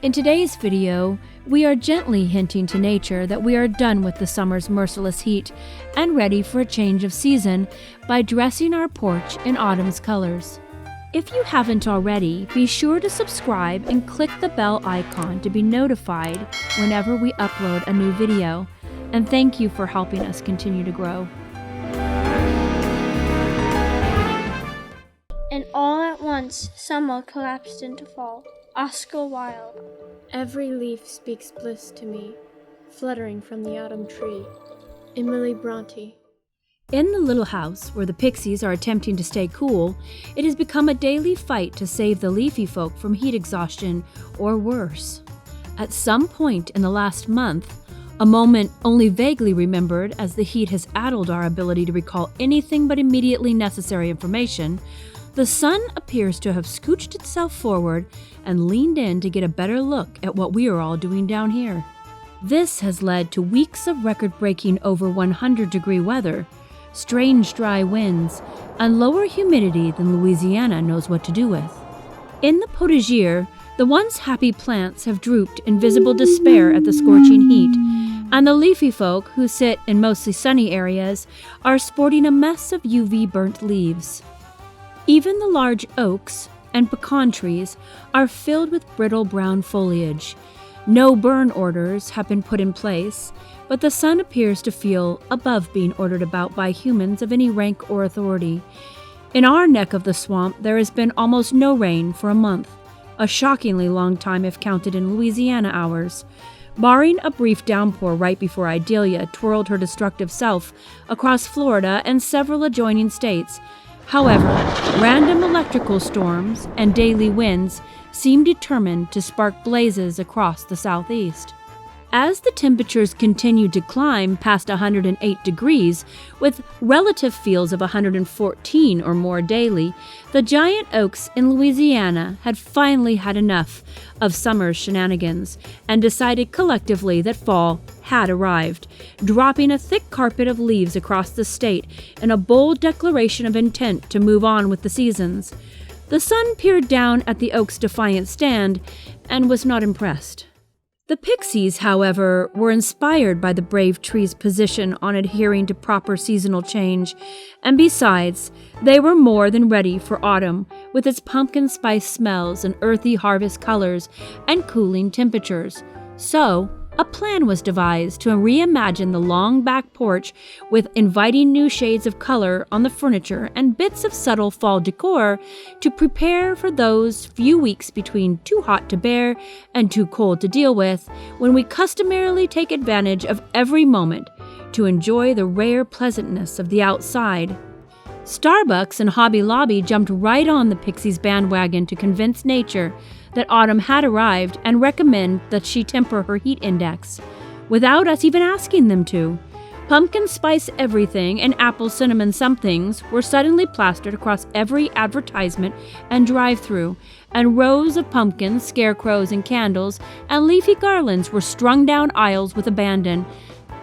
In today's video, we are gently hinting to nature that we are done with the summer's merciless heat and ready for a change of season by dressing our porch in autumn's colors. If you haven't already, be sure to subscribe and click the bell icon to be notified whenever we upload a new video. And thank you for helping us continue to grow. And all at once, summer collapsed into fall. Oscar Wilde. Every leaf speaks bliss to me, fluttering from the autumn tree. Emily Bronte. In the little house where the Pixies are attempting to stay cool, it has become a daily fight to save the leafy folk from heat exhaustion or worse. At some point in the last month, a moment only vaguely remembered as the heat has addled our ability to recall anything but immediately necessary information, the sun appears to have scooched itself forward and leaned in to get a better look at what we are all doing down here. This has led to weeks of record-breaking over 100-degree weather, strange dry winds, and lower humidity than Louisiana knows what to do with. In the Potager, the once happy plants have drooped in visible despair at the scorching heat, and the leafy folk, who sit in mostly sunny areas, are sporting a mess of UV-burnt leaves. Even the large oaks and pecan trees are filled with brittle brown foliage. No burn orders have been put in place, but the sun appears to feel above being ordered about by humans of any rank or authority. In our neck of the swamp, there has been almost no rain for a month, a shockingly long time if counted in Louisiana hours. Barring a brief downpour right before Idalia twirled her destructive self across Florida and several adjoining states. However, random electrical storms and daily winds seem determined to spark blazes across the southeast. As the temperatures continue to climb past 108 degrees, with relative feels of 114 or more daily, the giant oaks in Louisiana had finally had enough of summer's shenanigans and decided collectively that fall had arrived, dropping a thick carpet of leaves across the state in a bold declaration of intent to move on with the seasons. The sun peered down at the oak's defiant stand and was not impressed. The Pixies, however, were inspired by the brave tree's position on adhering to proper seasonal change, and besides, they were more than ready for autumn with its pumpkin spice smells and earthy harvest colors and cooling temperatures. So, a plan was devised to reimagine the long back porch with inviting new shades of color on the furniture and bits of subtle fall decor to prepare for those few weeks between too hot to bear and too cold to deal with, when we customarily take advantage of every moment to enjoy the rare pleasantness of the outside. Starbucks and Hobby Lobby jumped right on the Pixies bandwagon to convince nature that autumn had arrived and recommend that she temper her heat index, without us even asking them to. Pumpkin spice everything and apple cinnamon somethings were suddenly plastered across every advertisement and drive-through, and rows of pumpkins, scarecrows, and candles and leafy garlands were strung down aisles with abandon.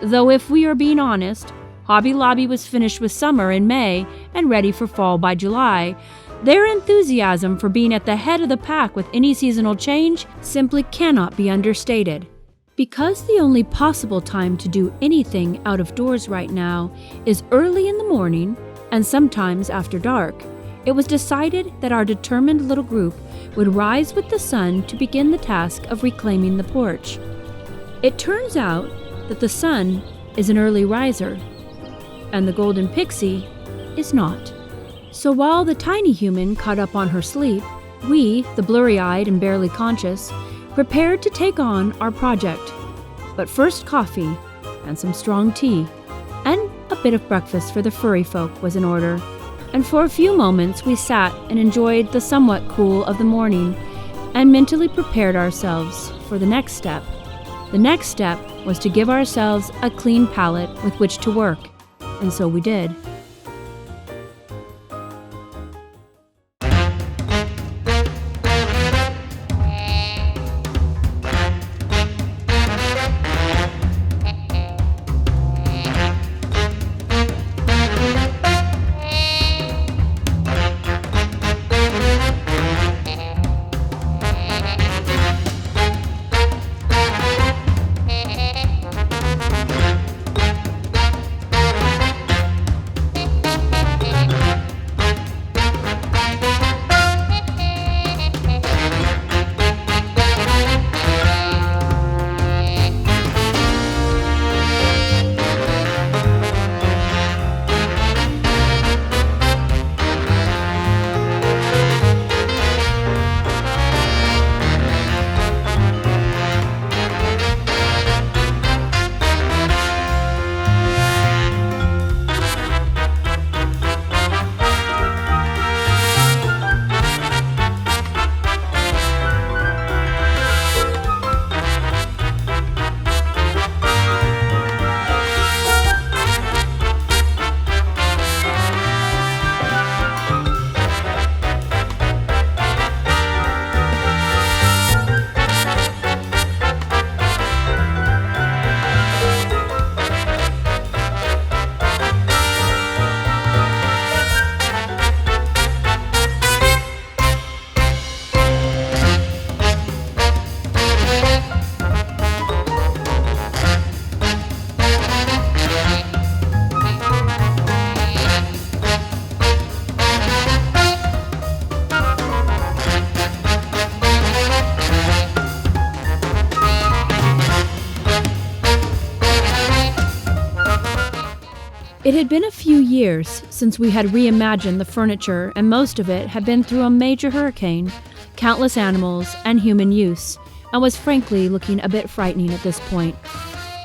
Though if we are being honest, Hobby Lobby was finished with summer in May and ready for fall by July. Their enthusiasm for being at the head of the pack with any seasonal change simply cannot be understated. Because the only possible time to do anything out of doors right now is early in the morning and sometimes after dark, it was decided that our determined little group would rise with the sun to begin the task of reclaiming the porch. It turns out that the sun is an early riser, and the golden pixie is not. So while the tiny human caught up on her sleep, we, the blurry-eyed and barely conscious, prepared to take on our project. But first coffee, and some strong tea, and a bit of breakfast for the furry folk was in order. And for a few moments we sat and enjoyed the somewhat cool of the morning, and mentally prepared ourselves for the next step. The next step was to give ourselves a clean palette with which to work, and so we did. It had been a few years since we had reimagined the furniture, and most of it had been through a major hurricane, countless animals, and human use, and was frankly looking a bit frightening at this point.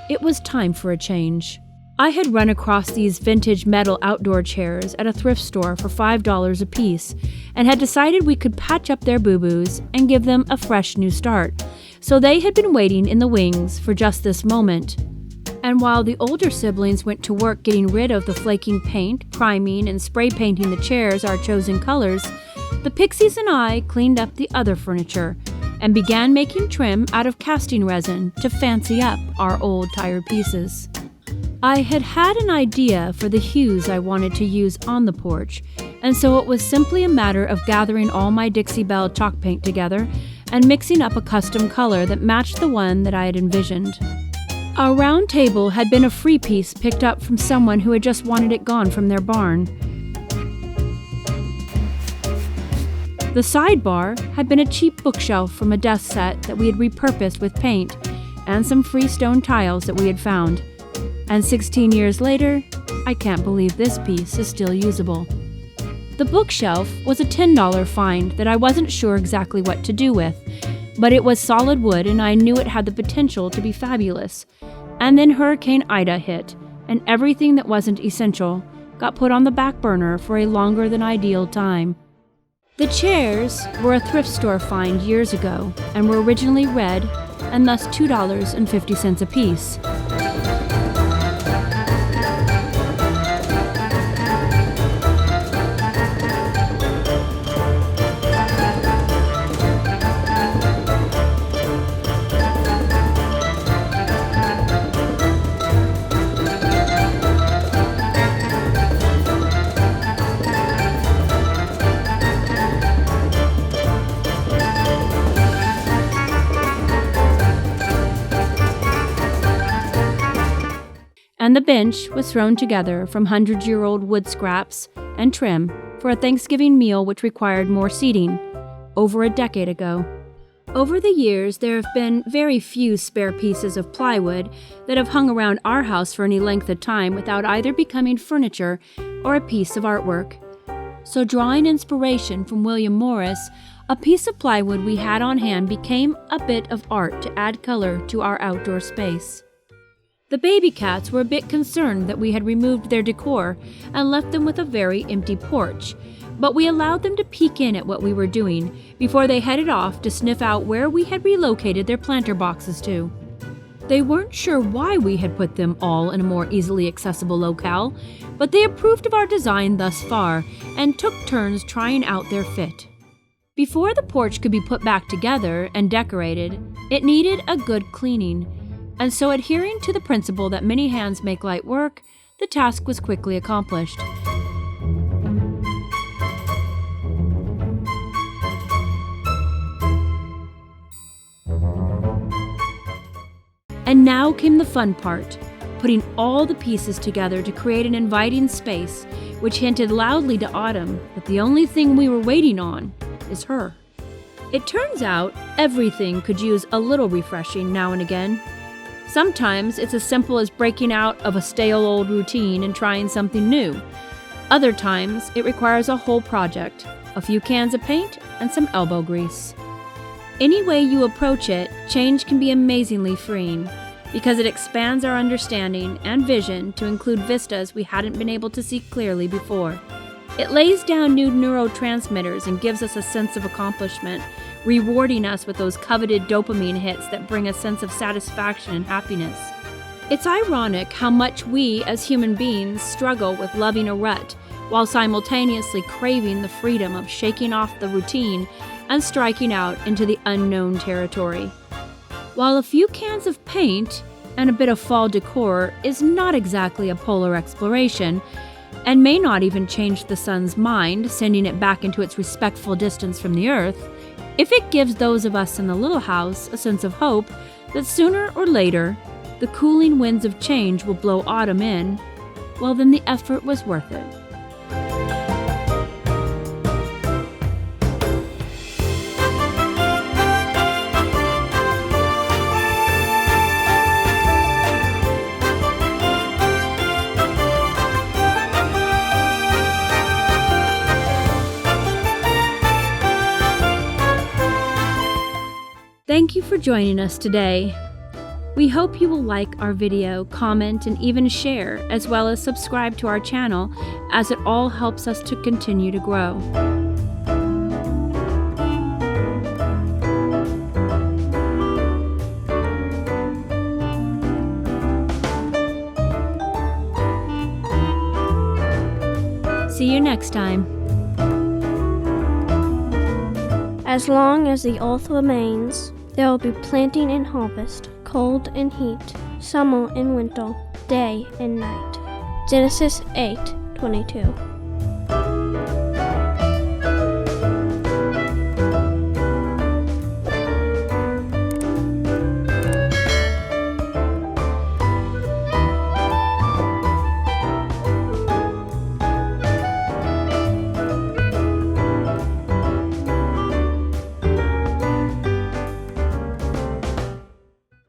It was time for a change. I had run across these vintage metal outdoor chairs at a thrift store for $5 a piece, and had decided we could patch up their boo-boos and give them a fresh new start. So they had been waiting in the wings for just this moment. And while the older siblings went to work getting rid of the flaking paint, priming, and spray painting the chairs our chosen colors, the Pixies and I cleaned up the other furniture and began making trim out of casting resin to fancy up our old tired pieces. I had had an idea for the hues I wanted to use on the porch, and so it was simply a matter of gathering all my Dixie Belle chalk paint together and mixing up a custom color that matched the one that I had envisioned. Our round table had been a free piece picked up from someone who had just wanted it gone from their barn. The sidebar had been a cheap bookshelf from a desk set that we had repurposed with paint and some free stone tiles that we had found. And 16 years later, I can't believe this piece is still usable. The bookshelf was a $10 find that I wasn't sure exactly what to do with, but it was solid wood and I knew it had the potential to be fabulous. And then Hurricane Ida hit, and everything that wasn't essential got put on the back burner for a longer than ideal time. The chairs were a thrift store find years ago and were originally red and thus $2.50 a piece. And the bench was thrown together from 100-year-old wood scraps and trim for a Thanksgiving meal which required more seating, over a decade ago. Over the years, there have been very few spare pieces of plywood that have hung around our house for any length of time without either becoming furniture or a piece of artwork. So drawing inspiration from William Morris, a piece of plywood we had on hand became a bit of art to add color to our outdoor space. The baby cats were a bit concerned that we had removed their decor and left them with a very empty porch, but we allowed them to peek in at what we were doing before they headed off to sniff out where we had relocated their planter boxes to. They weren't sure why we had put them all in a more easily accessible locale, but they approved of our design thus far and took turns trying out their fit. Before the porch could be put back together and decorated, it needed a good cleaning. And so, adhering to the principle that many hands make light work, the task was quickly accomplished. And now came the fun part, putting all the pieces together to create an inviting space, which hinted loudly to Autumn that the only thing we were waiting on is her. It turns out everything could use a little refreshing now and again. Sometimes it's as simple as breaking out of a stale old routine and trying something new. Other times it requires a whole project, a few cans of paint, and some elbow grease. Any way you approach it, change can be amazingly freeing because it expands our understanding and vision to include vistas we hadn't been able to see clearly before. It lays down new neurotransmitters and gives us a sense of accomplishment, rewarding us with those coveted dopamine hits that bring a sense of satisfaction and happiness. It's ironic how much we as human beings struggle with loving a rut while simultaneously craving the freedom of shaking off the routine and striking out into the unknown territory. While a few cans of paint and a bit of fall decor is not exactly a polar exploration, and may not even change the sun's mind, sending it back into its respectful distance from the earth, if it gives those of us in the little house a sense of hope that sooner or later the cooling winds of change will blow autumn in, well then the effort was worth it. joining us today. We hope you will like our video, comment, and even share, as well as subscribe to our channel, as it all helps us to continue to grow. See you next time. As long as the earth remains, there will be planting and harvest, cold and heat, summer and winter, day and night. Genesis 8:22.